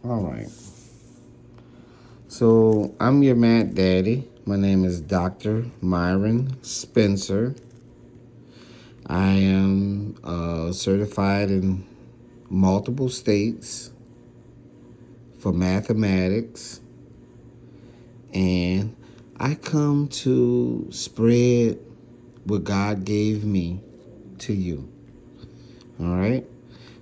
All right. So I'm your Matt Daddy. My name is Dr. Myron Spencer. I am certified in multiple states for mathematics, and I come to spread what God gave me to you. All right.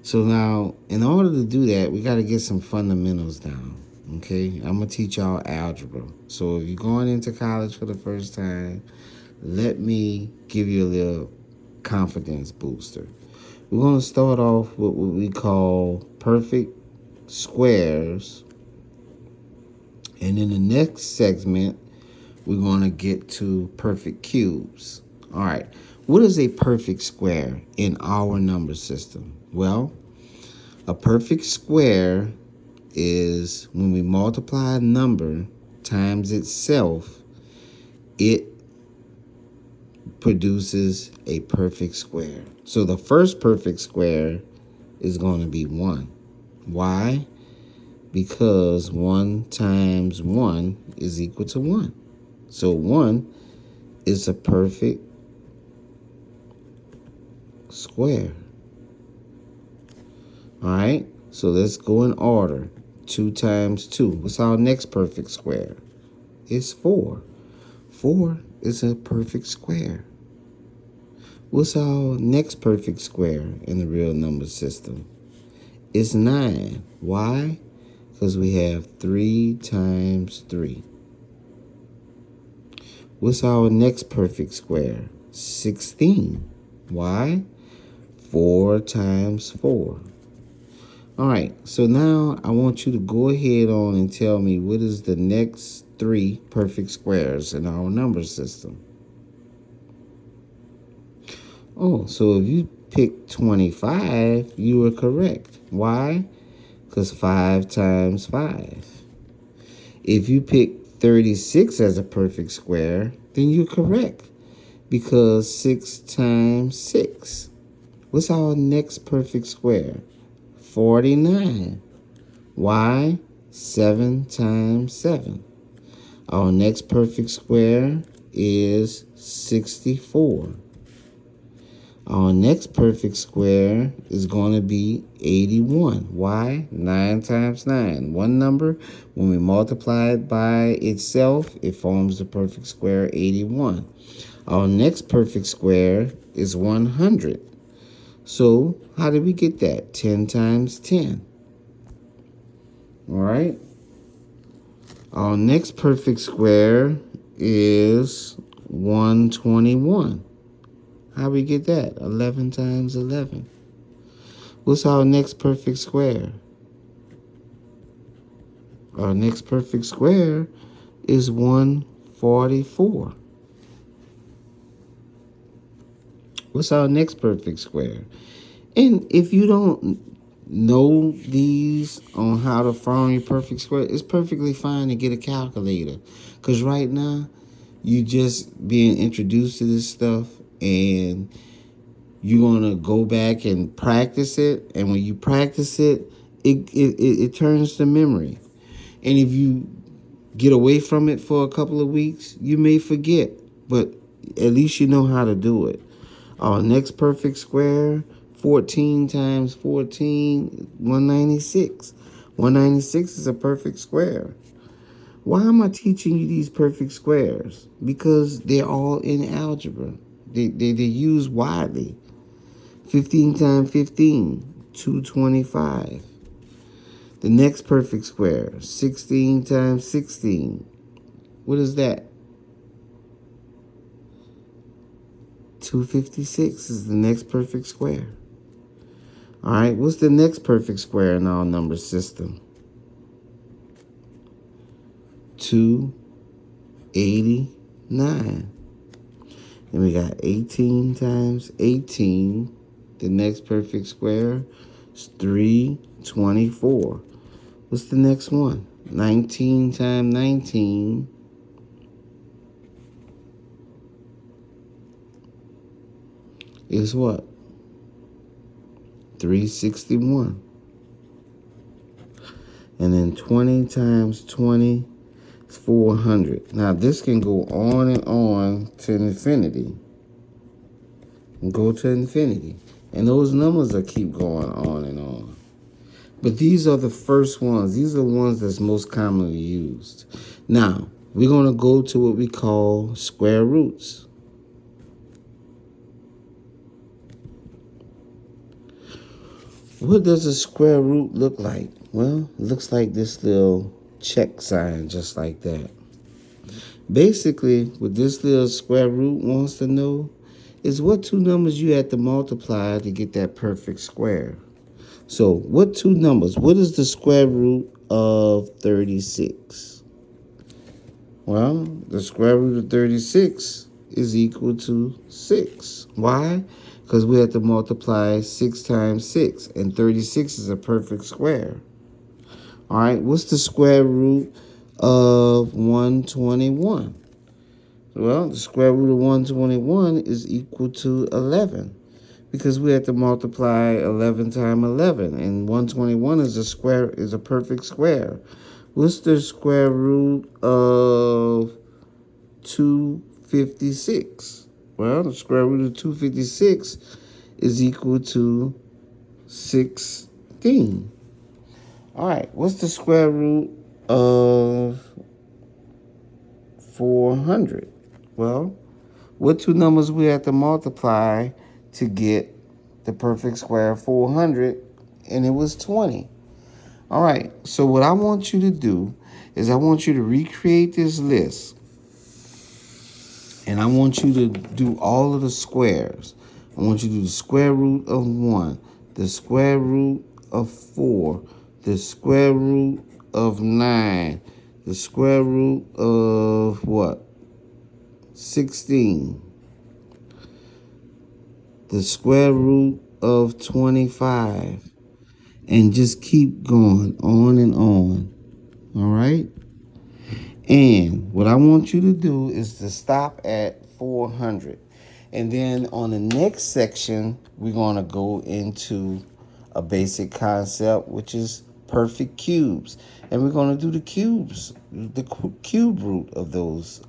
So now, in order to do that, we got to get some fundamentals down. Okay, I'm gonna teach y'all algebra. So if you're going into college for the first time, let me give you a little confidence booster. We're gonna start off with what we call perfect squares, and in the next segment, we're gonna get to perfect cubes. All right, what is a perfect square in our number system? Well, a perfect square is when we multiply a number times itself, it produces a perfect square. So the first perfect square is going to be 1. Why? Because 1 times 1 is equal to 1. So 1 is a perfect square. All right? So let's go in order. 2 times 2. What's our next perfect square? It's 4. 4 is a perfect square. What's our next perfect square in the real number system? It's 9. Why? Because we have 3 times 3. What's our next perfect square? 16. Why? 4 times 4. All right, so now I want you to go ahead on and tell me what is the next 3 perfect squares in our number system. Oh, so if you pick 25, you were correct. Why? Because 5 times 5. If you pick 36 as a perfect square, then you're correct. Because 6 times 6. What's our next perfect square? 49. Why? 7 times 7. Our next perfect square is 64. Our next perfect square is going to be 81. Why? 9 times 9. One number, when we multiply it by itself, it forms the perfect square 81. Our next perfect square is 100. So, how did we get that? 10 times 10. All right? Our next perfect square is 121. How we get that? 11 times 11. What's our next perfect square? Our next perfect square is 144. What's our next perfect square? And if you don't know these on how to form your perfect square, it's perfectly fine to get a calculator. Because right now, you just being introduced to this stuff, and you're going to go back and practice it. And when you practice it, it turns to memory. And if you get away from it for a couple of weeks, you may forget. But at least you know how to do it. Our next perfect square, 14 times 14, 196. 196 is a perfect square. Why am I teaching you these perfect squares? Because they're all in algebra. They're used widely. 15 times 15, 225. The next perfect square, 16 times 16. What is that? 256 is the next perfect square. All right, what's the next perfect square in our number system? 289. Then we got 18 times 18. The next perfect square is 324. What's the next one? 19 times 19 is what? 361. And then 20 times 20 is 400. Now, this can go on and on to infinity. Go to infinity. And those numbers will keep going on and on. But these are the first ones. These are the ones that's most commonly used. Now, we're going to go to what we call square roots. What does a square root look like? Well, it looks like this little check sign, just like that. Basically, what this little square root wants to know is what two numbers you have to multiply to get that perfect square. So, what two numbers? What is the square root of 36? Well, the square root of 36 is equal to 6. Why? Because we have to multiply 6 times 6, and 36 is a perfect square. All right, what's the square root of 121? Well, the square root of 121 is equal to 11, because we have to multiply 11 times 11, and 121 is a perfect square. What's the square root of 256? Well, the square root of 256 is equal to 16. All right, what's the square root of 400? Well, what two numbers we have to multiply to get the perfect square of 400? And it was 20. All right, so what I want you to do is I want you to recreate this list. And I want you to do all of the squares. I want you to do the square root of 1, the square root of 4, the square root of 9, the square root of what? 16. The square root of 25. And just keep going on and on. All right? And what I want you to do is to stop at 400. And then on the next section, we're going to go into a basic concept, which is perfect cubes. And we're going to do the cubes, the cube root of those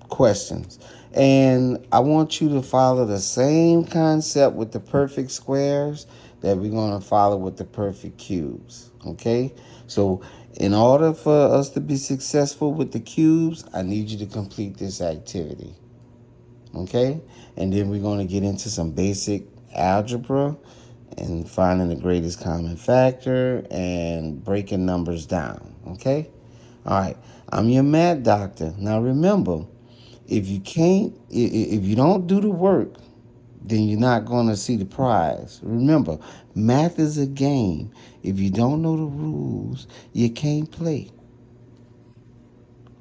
questions. And I want you to follow the same concept with the perfect squares that we're going to follow with the perfect cubes. Okay? So in order for us to be successful with the cubes, I need you to complete this activity. Okay? And then we're going to get into some basic algebra and finding the greatest common factor and breaking numbers down. Okay? All right. I'm your math doctor. Now remember, if you don't do the work, then you're not going to see the prize. Remember, math is a game. If you don't know the rules, you can't play.